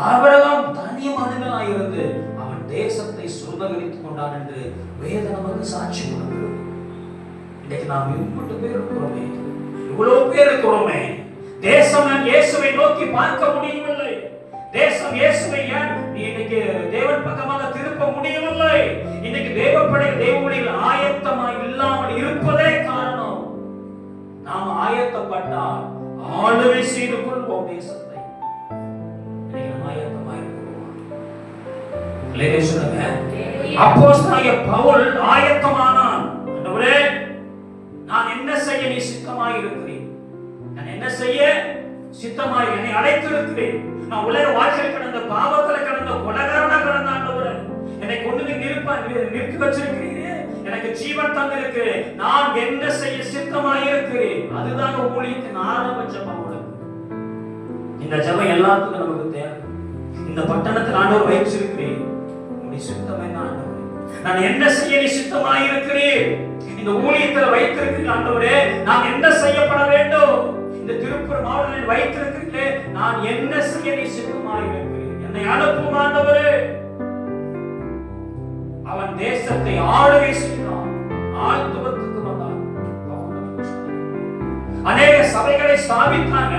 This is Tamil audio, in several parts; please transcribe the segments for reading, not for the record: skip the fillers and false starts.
ஆபிரகாம் தனி மனிதனாய் இருந்து அவன் தேசத்தை சுதந்தரித்துக் கொண்டான் என்று வேதம் நமக்கு சாட்சி கொடுக்கிறது. இன்னைக்கு நாம் இவ்வளவு பேர் இருக்கிறோமே, இவ்வளவு பேர் இருக்கிறோமே, தேசம் இயேசுவை நோக்கி பார்க்க முடியவில்லை. தேசம் இயேசுவை இன்னைக்கு தேவன் பக்கமாக திருப்ப முடியவில்லை. இன்னைக்கு தேவப்படைகள் ஆயத்தமாய் இல்லாமல் இருப்பதே காரணம். நாம் ஆயத்தப்பட்டால் ஆளுகை செய்து கொள்வோம் தேசத்தை. ஆயத்தமாய் இருக்கிறோம். அப்போஸ்தலனாகிய பவுல் ஆயத்தமானான். ஆண்டவரே, நான் என்ன செய்ய நீ சித்தமாய் இருக்கிறீர்? நான் என்ன செய்ய சித்தமாய் என்னை அழைத்திருக்கிறேன்? நான் உலக வாழ்க்கையில் கடந்த பாவத்தில் கடந்த கொலைகாரனா கடந்த ஆண்டவரே, என்னை கொண்டு நிறுத்தி வச்சிருக்கிறீரே, எனக்கு ஜீவன் தந்திருக்கு, நான் என்ன செய்ய சித்தமாய் இருக்கிறேன். அதுதான் ஊழியத்தின் ஆரம்ப ஜெபம். இந்த ஜெபம் எல்லாத்துக்கும் நமக்கு தேவை. இந்த பட்டணத்தில் ஆண்டவர் வைச்சிருக்கிறேன், உன்னுடைய சித்தம் என்ன ஆண்டவரே? நான் என்ன செய்ய நீ சித்தமாய் இருக்கிறேன்? இந்த ஊழியத்தில் வைத்திருக்கிறேன் ஆண்டவரே, நான் என்ன செய்யப்பட வேண்டும்? இந்த திருப்பூர் மாவட்டத்தில் வைத்திருக்கிறீர்களே, நான் என்ன செய்ய நீ சித்தமாய் இருக்கிறேன்? என்னை அனுப்பும் ஆண்டவரே. அவன் தேசத்தை ஆளுகை செய்தான், ஆழ்த்துவத்துக்கு வந்தான். அநேக சபைகளை ஸ்தாபித்தாங்க.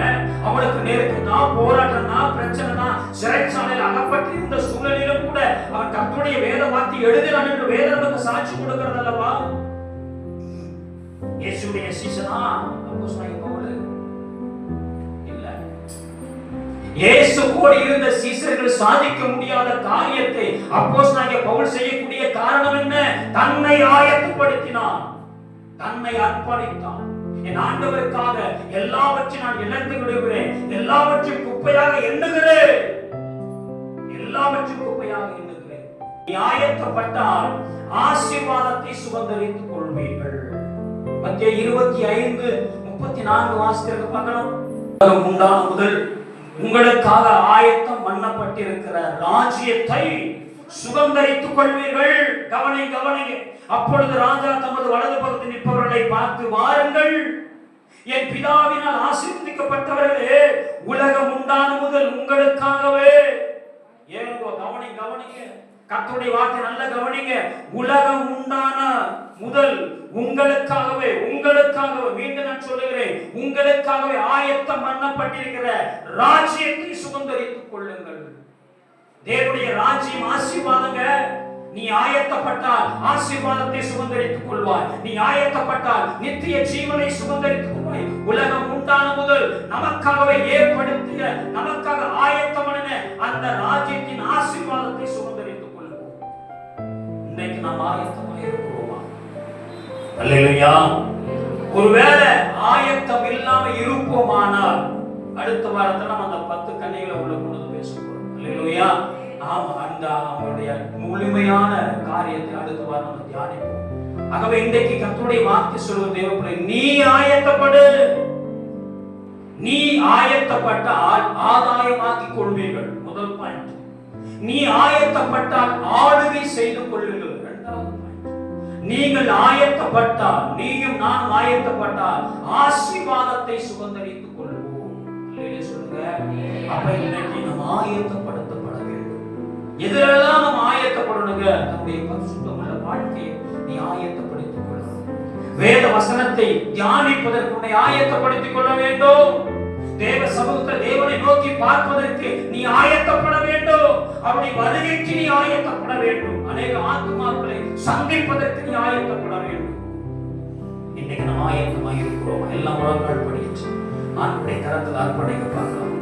அவனுக்கு நேருக்கு போராட்டம், பிரச்சனை, சிறைச்சாலையில் அகப்பட்டு இருந்த சூழலிலும் கூட அவன் கர்த்தருடைய வேத வார்த்தை எழுதினான் என்று வேதம் நமக்கு சாட்சி கொடுக்கிறது அல்லவா? இயேசுடைய சீசனா அப்போஸ்தலனாகிய பவுல் இல்ல. இயேசு கூட இருந்த சீசர்கள் சாதிக்க முடியாத காரியத்தை அப்போஸ்தலனாகிய பவுல் செய்யக்கூடிய காரணம் என்ன? தன்னை ஆயத்தப்படுத்தினான், தன்னை அர்ப்பணித்தான். என் ஆண்டவருக்காக எல்லாவற்றையும் நான் இழந்து விடுகிறேன், எல்லாவற்றையும் குப்பையாக எண்ணுகிறேன், எல்லாவற்றையும் குப்பையாக எண்ணுகிறேன். நீ ஆயத்தப்பட்டால் ஆசீர்வாதத்தை சுதந்தரித்துக் கொள்வீர்கள். மத்தேயு 25:34 வாசிக்கிறத பார்க்கணும். உலகம் உண்டான முதல் உங்களுக்காக ஆயத்தம் பண்ணப்பட்டிருக்கிற ராஜ்யத்தை சுதந்தரித்துக் கொள்வீர்கள். கவனிங்க. அப்பொழுது ராஜா தமது வலது பக்கத்தில் நிற்பவர்களை பார்த்து, வாருங்கள், என் பிதாவினால் ஆசீர்வதிக்கப்பட்டவர்களே, உலகம் உண்டான முதல் உங்களுக்காகவே. ஏங்கோ கவனிங்க, கர்த்தருடைய வார்த்தை நல்ல கவனிங்க. உலகம் உண்டான முதல் உங்களுக்காகவே மீண்டும் நான் சொல்லுகிறேன், உங்களுக்காகவே ஆயத்தம் பண்ணப்பட்டிருக்கிற ராஜ்யத்தை சுதந்தரித்துக் கொள்ளுங்கள். தேவனுடைய ராஜ்யம் ஆசீர்வாதங்க. நீ ஆயத்தப்பட்டால் ஆசீர்வாதத்தை சுதந்தரித்துக் கொள்வாய். நீ ஆயத்தப்பட்டால் நித்திய ஜீவனை சுதந்தரித்துக் கொள்வாய். உலகம் உண்டான முதல் நமக்காகவே ஏற்படுத்திய, நமக்காக ஆயத்தம் பண்ணின அந்த ராஜ்யத்தின் ஆசீர்வாதத்தை சுதந்தரித்துக் கொள்வோம். இன்னைக்கு நாம் ஆயத்தமாக இருக்கிறோமா? அல்லேலூயா. ஒருவேளை ஆயத்தம் இல்லாம இருப்போமானால் அடுத்த வாரத்துல நம்ம அந்த 10 கன்னிகளை உள்ள கொண்டு பேச போறோம். அல்லேலூயா. நாம் அந்த அவருடைய முழுமையான காரியத்தை அடுத்த வாரம் நம்ம தியானிப்போம். ஆகவே இன்றைக்கு கர்த்தருடைய வார்த்தை சொல்வது தேவப்பிள்ளை, நீ ஆயத்தப்படு. நீ ஆயத்தப்பட்டால் ஆதாயமாக்கிக் கொள்வீர்கள். முதல் பாயிண்ட். நீ ஆயத்தப்பட்டால் ஆளுகை செய்து கொள்வீர்கள். இரண்டாவது பாயிண்ட். நீங்கள் ஆயத்தப்பட்டால், நீயும் நானும் ஆயத்தப்பட்டால் ஆசீர்வாதத்தை சுதந்தரித்துக் கொள்வோம். சொல்லுங்க. அப்ப இன்னைக்கு நம்ம ஆயத்தப்படுத்தப்பட வேண்டும். எதிரெல்லாம் நம்ம ஆயத்தப்படணுங்க. நம்முடைய பரிசுத்தமுள்ள வாழ்க்கையை நீ ஆயத்தப்படுத்திக் கொள்ளணும். வேத வசனத்தை தியானிப்பதற்கு உன்னை ஆயத்தப்படுத்திக் கொள்ள வேண்டும். தேவ சமூகத்தில் தேவனை நோக்கி பார்ப்பதற்கு நீ ஆயத்தப்பட வேண்டும். அவருடைய வருகைக்கு நீ ஆயத்தப்பட வேண்டும். அநேக ஆத்துமாக்களை சந்திப்பதற்கு நீ ஆயத்தப்பட வேண்டும். இன்னைக்கு நம்ம ஆயத்தமாக இருக்கிறோம். எல்லாம் முழங்கால் படிச்சு ஆண்டுடைய கரத்தில் அர்ப்பணிக்க பார்க்கலாம்.